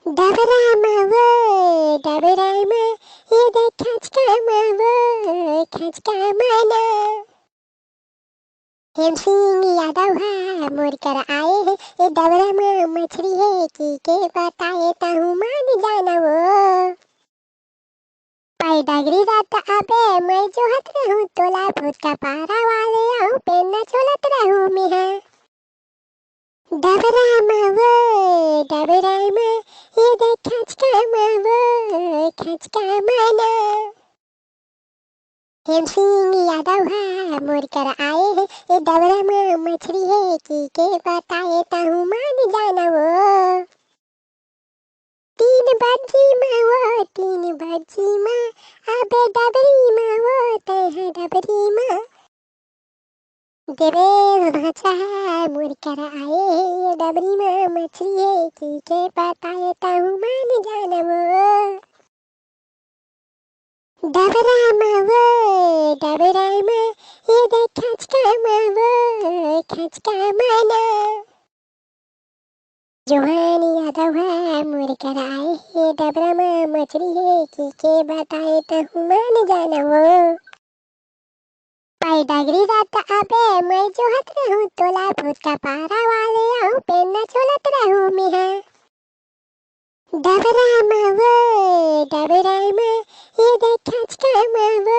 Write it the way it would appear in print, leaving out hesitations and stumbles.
डबरामा डबरामा ये देख खचका माना हेम सिंह यादव है मोर कर आए हैं ये डबरामा मछली है कि के बताए ताहू मान जाना वो पाई डगरी रात आबे मैं जो हत रहूं तोला भूत का पारा वाले आऊं पेन्ना चोलत रहूं मैं है डबरामा ये देख खचका माना हेम सिंह यादव है मोर कर आए हैं ये डबरामा मछली है कि के बताए ताहू मान जाना वो तीन बज्जी माँ अबे डबरी माँ वो तह डबरी माँ देवे भाषा है मोर कर आए हैं ये डबरी माँ मछली है कि के बताए ताहू मान जाना वो डबरामा ये देख खचका माना जोहान यादव है मोर कर आए हैं डबरामा मछली है कि के बताए ताहू मान जाना वो पाई डगरी रात आबे मैं जो हत रहूं तोला भूत का पारा वाले आऊं पेन्ना चोलत रहूं मैं है डबरामा ये देख खचका माना